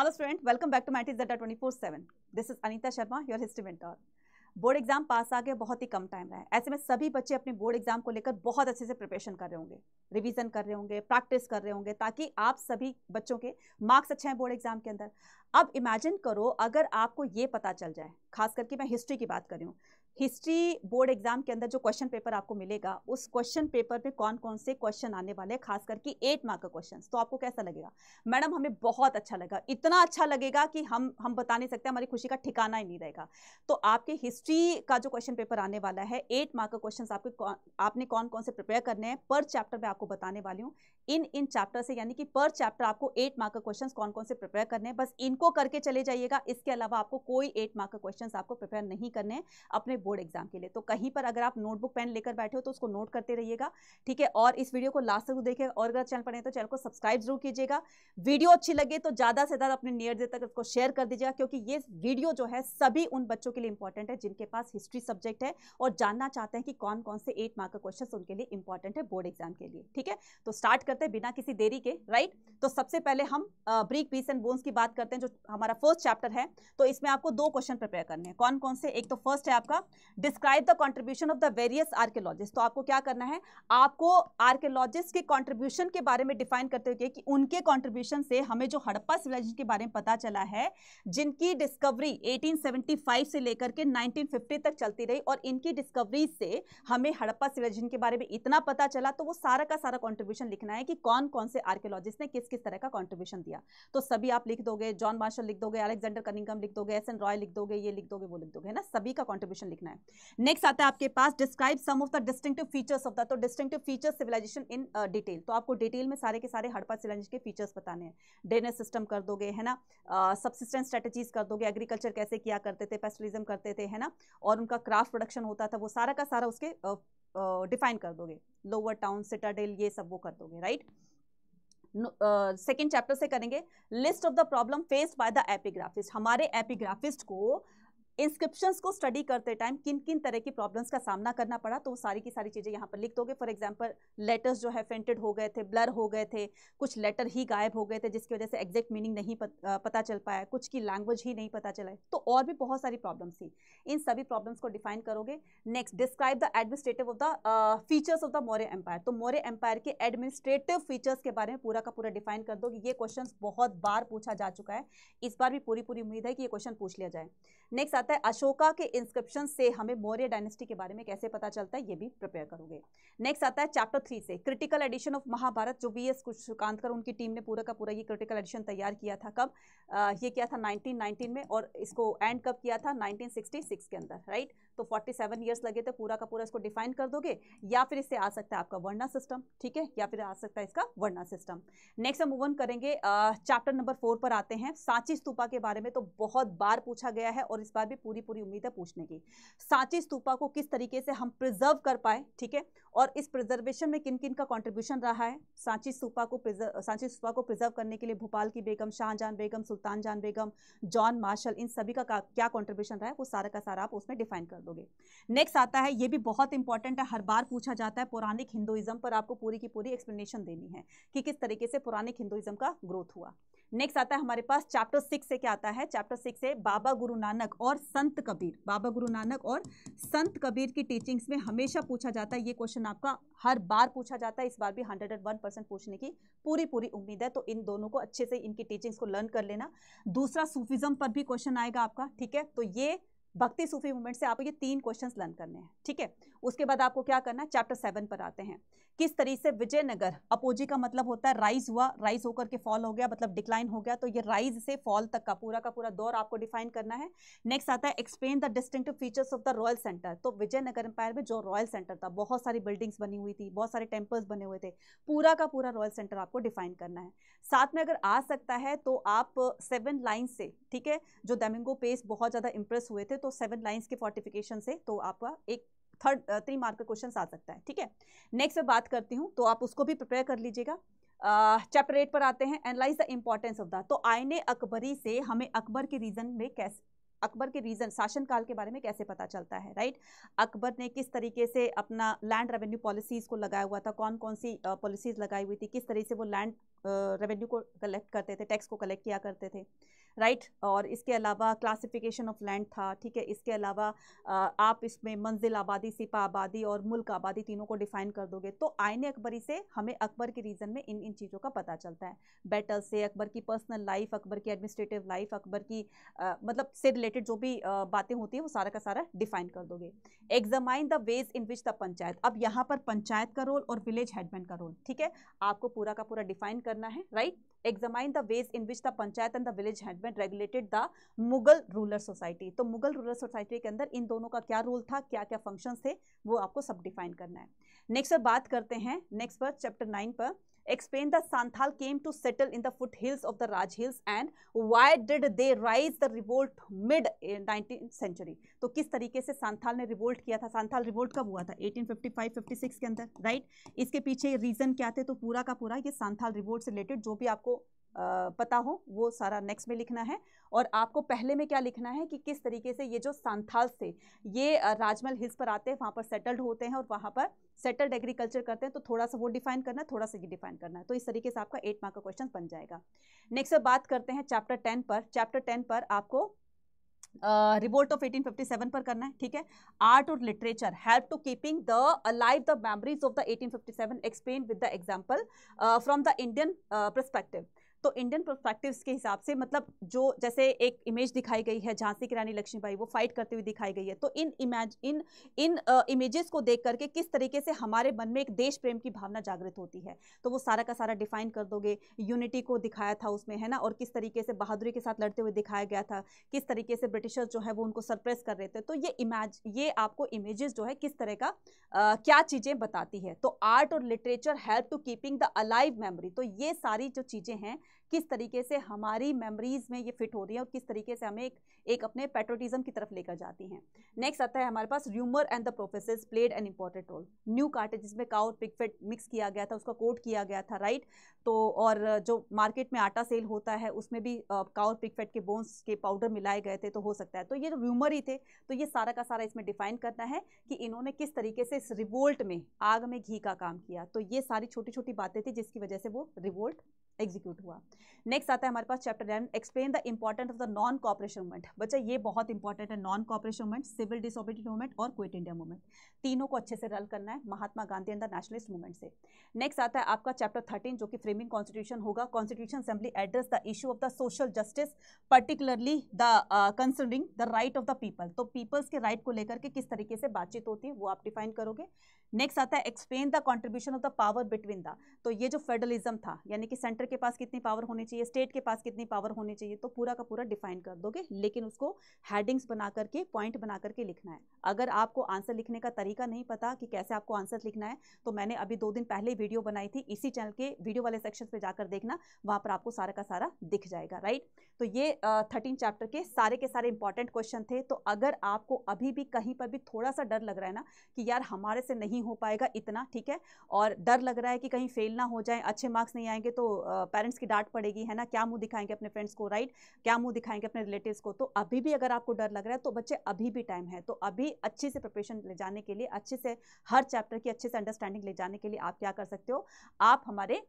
Hello student, welcome back to MIT Zeta 24/7. This is Anita Sharma, your history mentor. Board exam पास आ गए, बहुत ही कम time रहा है। ऐसे में सभी बच्चे अपने बोर्ड एग्जाम को लेकर बहुत अच्छे से प्रिपरेशन कर रहे होंगे, रिवीजन कर रहे होंगे, प्रैक्टिस कर रहे होंगे, ताकि आप सभी बच्चों के मार्क्स अच्छे हैं बोर्ड एग्जाम के अंदर। अब इमेजिन करो अगर आपको ये पता चल जाए, खास करके मैं हिस्ट्री की बात कर रही हूँ, हिस्ट्री बोर्ड एग्जाम के अंदर जो क्वेश्चन पेपर आपको मिलेगा, उस क्वेश्चन पेपर में कौन कौन से क्वेश्चन आने वाले हैं, खास करके 8 मार्क का क्वेश्चन, तो आपको कैसा लगेगा? मैडम हमें बहुत अच्छा लगा, इतना अच्छा लगेगा कि हम बता नहीं सकते, हमारी खुशी का ठिकाना ही नहीं रहेगा। तो आपके हिस्ट्री का जो क्वेश्चन पेपर आने वाला है, 8 मार्क का क्वेश्चन आपने कौन कौन से प्रिपेयर करने हैं पर चैप्टर में आपको बताने वाली हूँ। इन चैप्टर से, यानी कि पर चैप्टर आपको 8 मार्क का क्वेश्चन कौन कौन से प्रिपेयर करने हैं, बस इनको करके चले जाइएगा। इसके अलावा आपको कोई 8 मार्क का क्वेश्चन आपको प्रिपेयर नहीं करने हैं अपने बोर्ड एग्जाम के लिए। तो कहीं पर अगर आप नोटबुक पेन लेकर बैठे हो तो उसको नोट करते रहिएगा, ठीक है। और इस वीडियो को लास्ट तक देखिए, और अगर चैनल पर नहीं तो चैनल को सब्सक्राइब जरूर कीजिएगा। वीडियो अच्छी लगे तो ज्यादा से ज्यादा अपने नियर तक उसको शेयर कर दीजिएगा, क्योंकि ये वीडियो जो है सभी उन बच्चों के लिए इंपॉर्टेंट है जिनके पास हिस्ट्री सब्जेक्ट है और जानना चाहते हैं कि कौन कौन से 8 मार्क का क्वेश्चन उनके लिए इंपॉर्टेंट है बोर्ड एग्जाम के लिए, ठीक है। तो स्टार्ट करते हैं बिना किसी देरी के, राइट। तो सबसे पहले हम ब्रिक पीस एंड बोन्स की बात करते हैं, जो हमारा फर्स्ट चैप्टर है। तो इसमें आपको 2 क्वेश्चन प्रिपेयर करने हैं। कौन कौन से? एक तो फर्स्ट है आपका describe the contribution of the various archaeologist. तो आपको क्या करना है, आपको आर्कियोलॉजिस्ट के कंट्रीब्यूशन के बारे में डिफाइन करते हुए कि उनके कंट्रीब्यूशन से हमें जो हड़प्पा सिविलाइजेशन के बारे में पता चला है, जिनकी डिस्कवरी 1875 से लेकर के 1950 तक चलती रही, और इनकी डिस्कवरी से हमें हड़प्पा सिविलाइजेशन के बारे में इतना पता चला, तो वो सारा का सारा कंट्रीब्यूशन लिखना है कि कौन कौन से आर्कियोलॉजिस्ट ने किस किस तरह का कंट्रीब्यूशन दिया। तो सभी आप लिख दोगे, जॉन मार्शल लिख दोगे, अलेक्जेंडर कनिंघम लिख दोगे, एस एन रॉय लिख दोगे, ये लिख दोगे, वो लिख दोगे, है ना। सभी का कंट्रीब्यूशन लिखना है। नेक्स्ट आता है आपके पास describe some of the distinctive features of the, तो distinctive features civilization in detail. तो आपको डिटेल में सारे के सारे हड़प्पा सिविलाइजेशन के फीचर्स बताने हैं। ड्रेनेज सिस्टम कर दोगे, है ना, सबसिस्टेंस स्ट्रेटजीज कर दोगे, एग्रीकल्चर कैसे किया करते थे, पेस्टलिज्म करते थे, है ना, और उनका क्राफ्ट प्रोडक्शन होता था, वो सारा का सारा उसके डिफाइन कर दोगे। लोअर टाउन, सिटाडेल, ये सब वो कर दोगे, राइट। सेकेंड चैप्टर से करेंगे list of the problem faced by the epigraphist. हमारे एपिग्राफिस्ट को इंस्क्रिप्शंस को स्टडी करते टाइम किन किन तरह की प्रॉब्लम्स का सामना करना पड़ा, तो वो सारी की सारी चीजें यहाँ पर लिख दोगे। फॉर एग्जांपल लेटर्स जो है फेंटेड हो गए थे, ब्लर हो गए थे, कुछ लेटर ही गायब हो गए थे जिसकी वजह से एग्जैक्ट मीनिंग नहीं पता चल पाया, कुछ की लैंग्वेज ही नहीं पता चला, तो और भी बहुत सारी प्रॉब्लम्स थी। इन सभी प्रॉब्लम्स को डिफाइन करोगे। Next describe the administrative of the features of the Maurya empire. तो मौर्य एम्पायर के एडमिनिस्ट्रेटिव फीचर्स के बारे में पूरा का पूरा डिफाइन कर दोगे। ये क्वेश्चन बहुत बार पूछा जा चुका है, इस बार भी पूरी उम्मीद है कि ये क्वेश्चन पूछ लिया जाए। नेक्स्ट आता है अशोका के इंस्क्रिप्शन से हमें मौर्य डायनेस्टी के बारे में कैसे पता चलता है, ये भी प्रिपेयर करोगे। नेक्स्ट आता है चैप्टर 3 से क्रिटिकल एडिशन ऑफ महाभारत, जो वीएस सुकांतकर उनकी टीम ने पूरा का पूरा ये क्रिटिकल एडिशन तैयार किया था। कब ये किया था? 1919 में, और इसको एंड कब किया था? 1966 के अंदर, राइट। तो 47 ईयर्स लगे थे। पूरा का पूरा इसको डिफाइन कर दोगे, या फिर इससे आ सकता है आपका वर्णा सिस्टम, ठीक है, या फिर आ सकता है इसका वर्णा सिस्टम। नेक्स्ट हम मूव ऑन करेंगे, चैप्टर नंबर 4 पर आते हैं। सांची स्तूपा के बारे में तो बहुत बार पूछा गया है और इस बार भी पूरी उम्मीद है पूछने की। सांची स्तूपा को किस तरीके से हम प्रिजर्व कर पाए, ठीक है, और इस प्रिजर्वेशन में किन किन का कंट्रीब्यूशन रहा है। सांची स्तूपा को प्रिजर्व करने के लिए भोपाल की बेगम, शाहजहां बेगम, सुल्तान जहां बेगम, जॉन मार्शल, इन सभी का क्या कंट्रीब्यूशन रहा है, वो सारा का सारा आप उसमें डिफाइन कर दोगे। नेक्स्ट आता है, ये भी बहुत इंपॉर्टेंट है, हर बार पूछा जाता है, पौराणिक हिंदुइज्म पर आपको पूरी की पूरी एक्सप्लेनेशन देनी है कि किस तरीके से पौराणिक हिंदुइज्म का ग्रोथ हुआ। नेक्स्ट आता है हमारे पास चैप्टर 6 से क्या आता है? चैप्टर 6 से बाबा गुरु नानक और संत कबीर। बाबा गुरु नानक और संत कबीर की टीचिंग्स में हमेशा पूछा जाता है, ये क्वेश्चन आपका हर बार पूछा जाता है, इस बार भी 101% पूछने की पूरी उम्मीद है। तो इन दोनों को अच्छे से, इनकी टीचिंग्स को लर्न कर लेना। दूसरा सूफिज्म पर भी क्वेश्चन आएगा आपका, ठीक है। तो ये भक्ति सूफी मूवमेंट से आपको ये 3 क्वेश्चंस लर्न करने हैं, ठीक है। उसके बाद आपको क्या करना है? चैप्टर 7 पर आते हैं। किस तरीके से विजयनगर, अपोजी का मतलब होता है राइज हुआ, राइज होकर के फॉल हो गया, मतलब डिक्लाइन हो गया, तो ये राइज से फॉल तक का पूरा दौर आपको डिफाइन करना है। नेक्स्ट आता है explain the distinctive features of the royal centre. तो विजयनगर एम्पायर में जो रॉयल सेंटर था, बहुत सारी बिल्डिंग्स बनी हुई थी, बहुत सारे टेम्पल्स बने हुए थे, पूरा का पूरा रॉयल सेंटर आपको डिफाइन करना है। साथ में अगर आ सकता है तो आप 7 लाइन्स से, ठीक है, जो दोमिंगो पेस बहुत ज्यादा इंप्रेस हुए थे, तो 7 लाइन्स के फोर्टिफिकेशन से तो आपका एक 3 मार्क का क्वेश्चन आ सकता है, ठीक है। नेक्स्ट मैं बात करती हूँ, तो आप उसको भी प्रिपेयर कर लीजिएगा। चैप्टर 8 पर आते हैं, analyse the importance of the. तो आईने अकबरी से हमें अकबर के रीजन में कैसे, अकबर के रीजन, शासनकाल के बारे में कैसे पता चलता है, राइट। अकबर ने किस तरीके से अपना लैंड रेवेन्यू पॉलिसीज को लगाया हुआ था, कौन कौन सी पॉलिसीज लगाई हुई थी, किस तरीके से वो लैंड रेवेन्यू को कलेक्ट करते थे, टैक्स को कलेक्ट किया करते थे, राइट। और इसके अलावा क्लासिफिकेशन ऑफ लैंड था, ठीक है। इसके अलावा आप इसमें मंजिल आबादी, सिपा आबादी और मुल्क आबादी तीनों को डिफाइन कर दोगे। तो आईने अकबरी से हमें अकबर के रीजन में इन इन चीज़ों का पता चलता है। बैटल से, अकबर की पर्सनल लाइफ, अकबर की एडमिनिस्ट्रेटिव लाइफ, अकबर की मतलब से रिलेटेड जो भी बातें होती है वो सारा का सारा डिफाइन कर दोगे। Examine the ways in which the panchayat, अब यहाँ पर पंचायत का रोल और विलेज हेडमैन का रोल, ठीक है, आपको पूरा का पूरा डिफाइन करना है, right. Examine the ways in which the panchayat and the village headman regulated the Mughal ruler society, तो मुगल रूलर सोसाइटी के अंदर इन दोनों का क्या रोल था, क्या क्या फंक्शंस थे, वो आपको सब डिफाइन करना है। नेक्स्ट पर बात करते हैं, नेक्स्ट पर चैप्टर 9 पर, explain the Santhal came to settle in the foothills of the Raj Hills and why did they rise the revolt mid 19th century, तो किस तरीके से सांथाल ने रिवोल्ट किया था। सांथाल रिवोल्ट कब हुआ था? 1855-56 के अंदर, राइट। इसके पीछे रीजन क्या थे, तो पूरा का पूरा ये सांथाल रिवोल्ट से रिलेटेड जो भी आपको पता हो वो सारा नेक्स्ट में लिखना है। और आपको पहले में क्या लिखना है कि किस तरीके से ये जो सांथाल से ये राजमहल हिल्स पर आते हैं, वहाँ पर सेटल्ड होते हैं और वहाँ पर सेटल्ड एग्रीकल्चर करते हैं, तो थोड़ा सा वो डिफाइन करना है, थोड़ा सा ये डिफाइन करना है। तो इस तरीके से आपका 8 मार्क का क्वेश्चन बन जाएगा। नेक्स्ट बात करते हैं चैप्टर 10 पर। चैप्टर 10 पर आपको रिवोल्ट ऑफ 1857 पर करना है, ठीक है। आर्ट और literature help to keeping the alive the memories of the 1857 explain with the example from the Indian perspective, तो इंडियन पर्सपेक्टिव के हिसाब से, मतलब जो जैसे एक इमेज दिखाई गई है झांसी की रानी लक्ष्मीबाई, वो फाइट करते हुए दिखाई गई है, तो इन इमेजेस को देख करके किस तरीके से हमारे मन में एक देश प्रेम की भावना जागृत होती है, तो वो सारा का सारा डिफाइन कर दोगे। यूनिटी को दिखाया था उसमें, है ना, और किस तरीके से बहादुरी के साथ लड़ते हुए दिखाया गया था, किस तरीके से ब्रिटिशर्स जो है वो उनको सरप्रेस कर रहे थे। तो ये आपको इमेजेस जो है किस तरह का क्या चीजें बताती है। तो आर्ट और literature help to keeping the alive memory, तो ये सारी जो चीजें हैं किस तरीके से हमारी मेमोरीज में ये फिट हो रही है और किस तरीके से हमें एक अपने पैट्रियोटिज्म की तरफ लेकर जाती हैं। नेक्स्ट आता है हमारे पास rumour and the professors played an important role. New cartridge जिसमें काउ और पिग फैट मिक्स किया गया था, उसका कोट किया गया था, राइट। तो और जो मार्केट में आटा सेल होता है उसमें भी काउ और पिग फैट के बोन्स के पाउडर मिलाए गए थे, तो हो सकता है तो ये र्यूमर ही थे। तो ये सारा का सारा इसमें डिफाइन करना है कि इन्होंने किस तरीके से इस रिवोल्ट में आग में घी का काम किया। तो ये सारी छोटी छोटी बातें थी जिसकी वजह से वो रिवोल्ट एग्जीक्यूट हुआ। नेक्स्ट आता है हमारे पास chapter 11, explain the importance of the non cooperation movement. बच्चा ये बहुत इंपॉर्टेंट है, non cooperation movement, civil disobedience movement और क्विट इंडिया मूवमेंट, तीनों को अच्छे से रल करना है Mahatma Gandhi and the nationalist movement से। नेक्स्ट आता है आपका चैप्टर 13 जो कि फ्रेमिंग कॉन्स्टिट्यूशन होगा। Constitution assembly address the issue of the social justice particularly the concerning the right of the people, तो पीपल्स के राइट को लेकर के किस तरीके से बातचीत होती है वो आप डिफाइन करोगे। नेक्स्ट आता है explain the contribution of the power between the, तो ये जो फेडरलिज्म था यानी कि सेंटर के पास कितनी पावर होनी चाहिए, स्टेट के पास कितनी पावर होनी चाहिए, तो पूरा का पूरा डिफाइन कर दोगे, लेकिन उसको हेडिंग्स बना करके पॉइंट बना करके लिखना है। अगर आपको आंसर लिखने का तरीका नहीं पता कि कैसे आपको आंसर लिखना है, तो मैंने अभी 2 दिन पहले वीडियो बनाई थी, इसी चैनल के वीडियो वाले सेक्शन पे जाकर देखना, वहां पर आपको सारा का सारा दिख जाएगा, राइट। तो ये 13 चैप्टर के सारे इंपॉर्टेंट क्वेश्चन थे। तो अगर आपको अभी भी कहीं पर भी थोड़ा सा डर लग रहा है ना कि यार हमारे से नहीं हो पाएगा इतना, ठीक है, और डर लग रहा है कि कहीं फेल ना हो जाए, अच्छे मार्क्स नहीं आएंगे तो पेरेंट्स की डांट पड़ेगी, है ना, क्या मुंह दिखाएंगे अपने फ्रेंड्स को, राइट, क्या मुंह दिखाएंगे अपने रिलेटिव्स को, तो अभी भी अगर आपको डर लग रहा है तो बच्चे अभी भी टाइम है। तो अभी अच्छे से प्रिपरेशन ले जाने के लिए, अच्छे से हर चैप्टर की अच्छे से अंडरस्टैंडिंग ले जाने के लिए आप क्या कर सकते हो, आप हमारे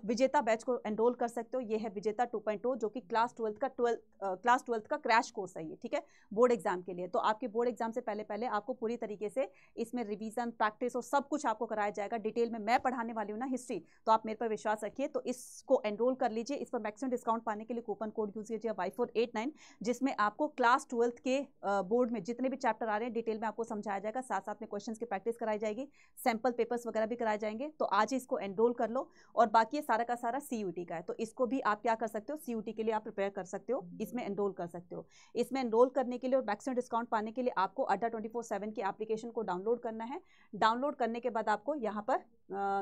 विजेता बैच को एनरोल कर सकते हो। ये है विजेता 2.0 जो कि क्लास 12th का क्रैश कोर्स है ये, ठीक है, बोर्ड एग्जाम के लिए। तो आपके बोर्ड एग्जाम से पहले आपको पूरी तरीके से इसमें रिवीजन, प्रैक्टिस और सब कुछ आपको कराया जाएगा। डिटेल में मैं पढ़ाने वाली हूँ ना हिस्ट्री, तो आप मेरे पर विश्वास रखिए। तो इसको एनरोल कर लीजिए। इस पर मैक्सिमम डिस्काउंट पाने के लिए कूपन कोड यूज कीजिए Y489, जिसमें आपको क्लास 12th के बोर्ड में जितने भी चैप्टर आ रहे हैं डिटेल में आपको समझाया जाएगा, साथ साथ में क्वेश्चन की प्रैक्टिस कराई जाएगी, सैंपल पेपर्स वगैरह भी कराए जाएंगे। तो आज ही इसको एनरोल कर लो। और बाकी ये सारा का सारा CUET का है, तो इसको भी आप क्या कर सकते हो, CUET के लिए आप प्रिपेयर कर सकते हो, इसमें एनरोल कर सकते हो। इसमें एनरोल करने के लिए और मैक्सिमम डिस्काउंट पाने के लिए आपको अड्डा 24/7 की एप्लीकेशन को डाउनलोड करना है। डाउनलोड करने के बाद आपको यहाँ पर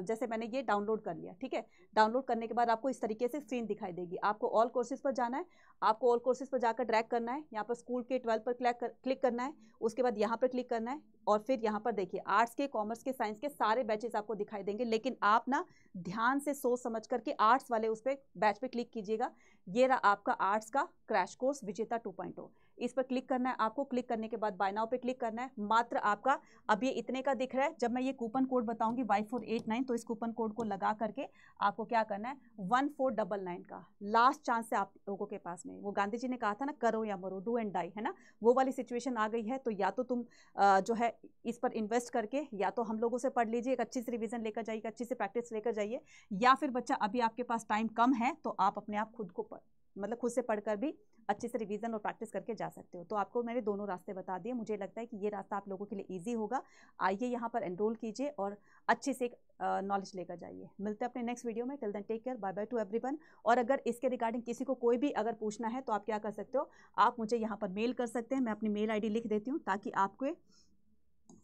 जैसे मैंने ये डाउनलोड कर लिया, ठीक है, डाउनलोड करने के बाद आपको इस तरीके से स्क्रीन दिखाई देगी। आपको ऑल कोर्सेज पर जाना है, आपको ऑल कोर्सेज पर जाकर ड्रैग करना है, यहाँ पर स्कूल के 12 पर क्लिक करना है, उसके बाद यहाँ पर क्लिक करना है और फिर यहाँ पर देखिए आर्ट्स के, कॉमर्स के, साइंस के सारे बैचेस आपको दिखाई देंगे। लेकिन आप ना ध्यान से सोच समझ करके आर्ट्स वाले उस पर बैच पे क्लिक कीजिएगा। ये रहा आपका आर्ट्स का क्रैश कोर्स विजेता 2.0। इस पर क्लिक करना है आपको। क्लिक करने के बाद बाय नाउ पे क्लिक करना है। मात्र आपका अब ये इतने का दिख रहा है। जब मैं ये कूपन कोड बताऊंगी Y489, तो इस कूपन कोड को लगा करके आपको क्या करना है, 1499 का लास्ट चांस है आप लोगों के पास में। वो गांधी जी ने कहा था ना, करो या मरो, डू एंड डाई, है ना, वो वाली सिचुएशन आ गई है। तो या तो तुम जो है इस पर इन्वेस्ट करके या तो हम लोगों से पढ़ लीजिए, एक अच्छी सी रिवीजन लेकर जाइए, अच्छी सी प्रैक्टिस लेकर जाइए, या फिर बच्चा अभी आपके पास टाइम कम है तो आप अपने आप खुद को मतलब खुद से पढ़कर भी अच्छे से रिवीजन और प्रैक्टिस करके जा सकते हो। तो आपको मैंने दोनों रास्ते बता दिए। मुझे लगता है कि ये रास्ता आप लोगों के लिए ईजी होगा। आइए यहाँ पर एनरोल कीजिए और अच्छे से नॉलेज लेकर जाइए। मिलते हैं अपने नेक्स्ट वीडियो में। Till then take care, bye bye to everyone. और अगर इसके रिगार्डिंग किसी को कोई भी अगर पूछना है तो आप क्या कर सकते हो, आप मुझे यहाँ पर मेल कर सकते हैं। मैं अपनी मेल ID लिख देती हूँ ताकि आपको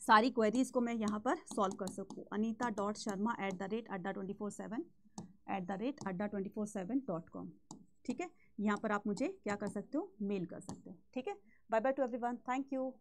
सारी क्वेरीज को मैं यहाँ पर सॉल्व कर सकूँ। anita.sharma@247@247.com। ठीक है, यहाँ पर आप मुझे क्या कर सकते हो, मेल कर सकते हो। ठीक है, bye bye to everyone, thank you.